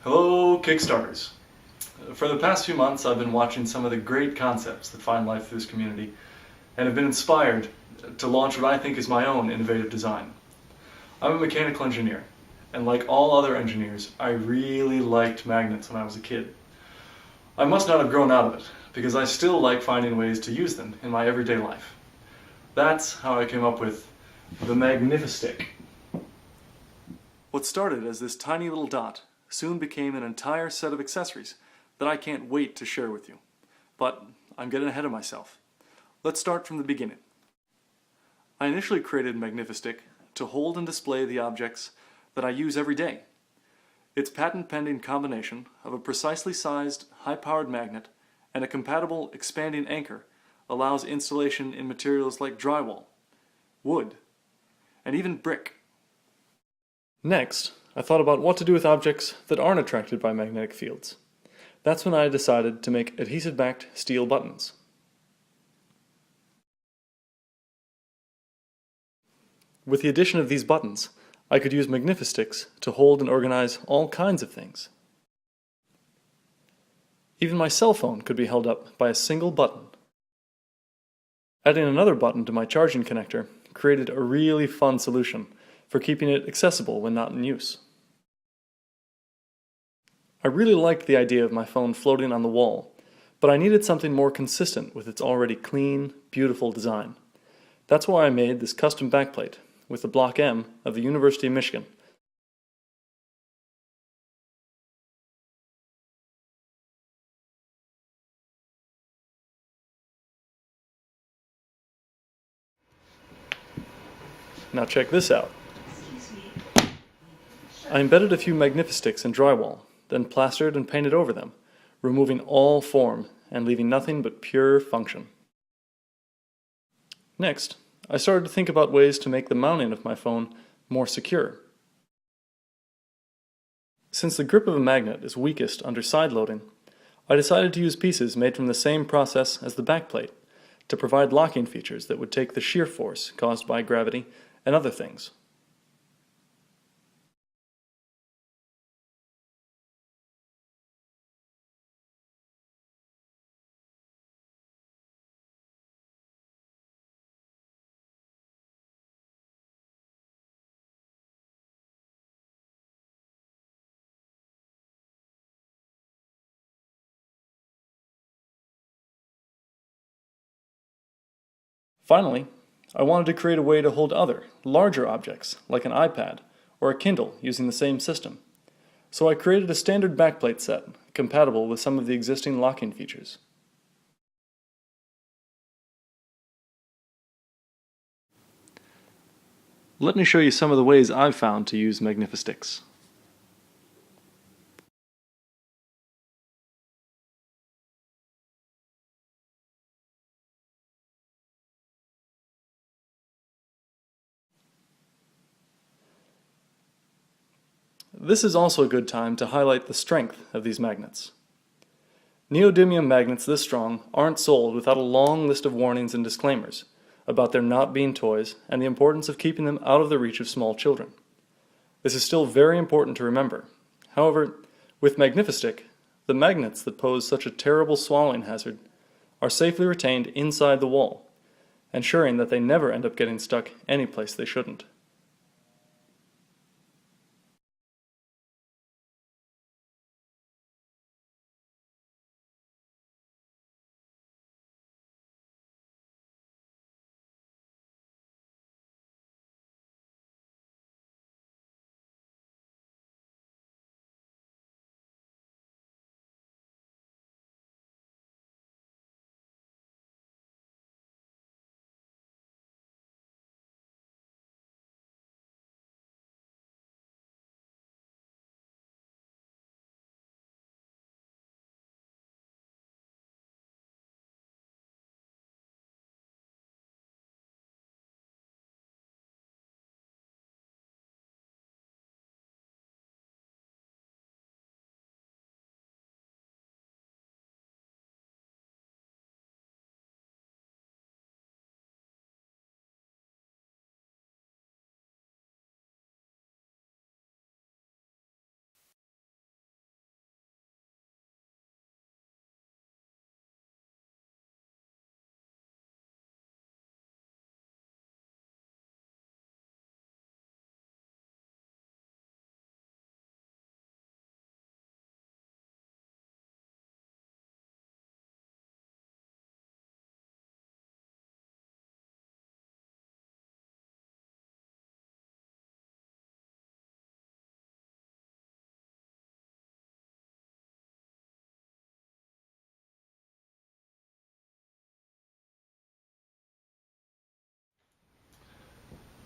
Hello, Kickstarters. For the past few months, I've been watching some of the great concepts that find life through this community and have been inspired to launch what I think is my own innovative design. I'm a mechanical engineer, and like all other engineers, I really liked magnets when I was a kid. I must not have grown out of it, because I still like finding ways to use them in my everyday life. That's how I came up with the Magnifistick. What started as this tiny little dot soon became an entire set of accessories that I can't wait to share with you. But I'm getting ahead of myself. Let's start from the beginning. I initially created Magnifistick to hold and display the objects that I use every day. Its patent-pending combination of a precisely sized, high-powered magnet and a compatible expanding anchor allows installation in materials like drywall, wood, and even brick. Next, I thought about what to do with objects that aren't attracted by magnetic fields. That's when I decided to make adhesive-backed steel buttons. With the addition of these buttons, I could use Magnifistics to hold and organize all kinds of things. Even my cell phone could be held up by a single button. Adding another button to my charging connector created a really fun solution for keeping it accessible when not in use. I really liked the idea of my phone floating on the wall, but I needed something more consistent with its already clean, beautiful design. That's why I made this custom backplate with the Block M of the University of Michigan. Now check this out. I embedded a few Magnifistics in drywall, then plastered and painted over them, removing all form and leaving nothing but pure function. Next, I started to think about ways to make the mounting of my phone more secure. Since the grip of a magnet is weakest under side loading, I decided to use pieces made from the same process as the backplate to provide locking features that would take the shear force caused by gravity and other things. Finally, I wanted to create a way to hold other, larger objects, like an iPad or a Kindle using the same system. So I created a standard backplate set, compatible with some of the existing locking features. Let me show you some of the ways I've found to use Magnifistics. This is also a good time to highlight the strength of these magnets. Neodymium magnets this strong aren't sold without a long list of warnings and disclaimers about their not being toys and the importance of keeping them out of the reach of small children. This is still very important to remember. However, with Magnifistick, the magnets that pose such a terrible swallowing hazard are safely retained inside the wall, ensuring that they never end up getting stuck any place they shouldn't.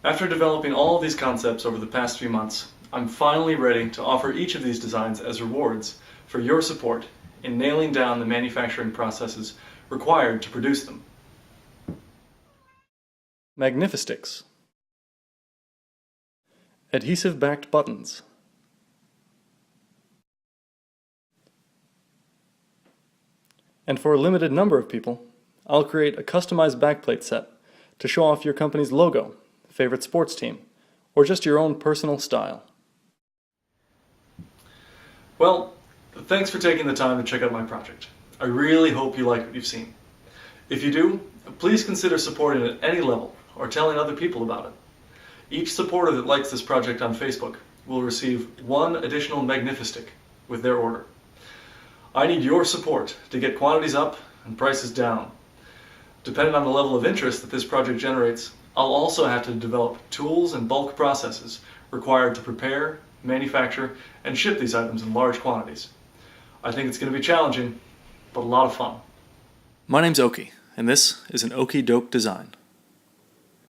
After developing all of these concepts over the past few months, I'm finally ready to offer each of these designs as rewards for your support in nailing down the manufacturing processes required to produce them. Magnifistics. Adhesive-backed buttons. And for a limited number of people, I'll create a customized backplate set to show off your company's logo, favorite sports team, or just your own personal style. Well, thanks for taking the time to check out my project. I really hope you like what you've seen. If you do, please consider supporting it at any level or telling other people about it. Each supporter that likes this project on Facebook will receive one additional Magnifistick with their order. I need your support to get quantities up and prices down. Depending on the level of interest that this project generates, I'll also have to develop tools and bulk processes required to prepare, manufacture, and ship these items in large quantities. I think it's going to be challenging, but a lot of fun. My name's Oki, and this is an Oki Dope design.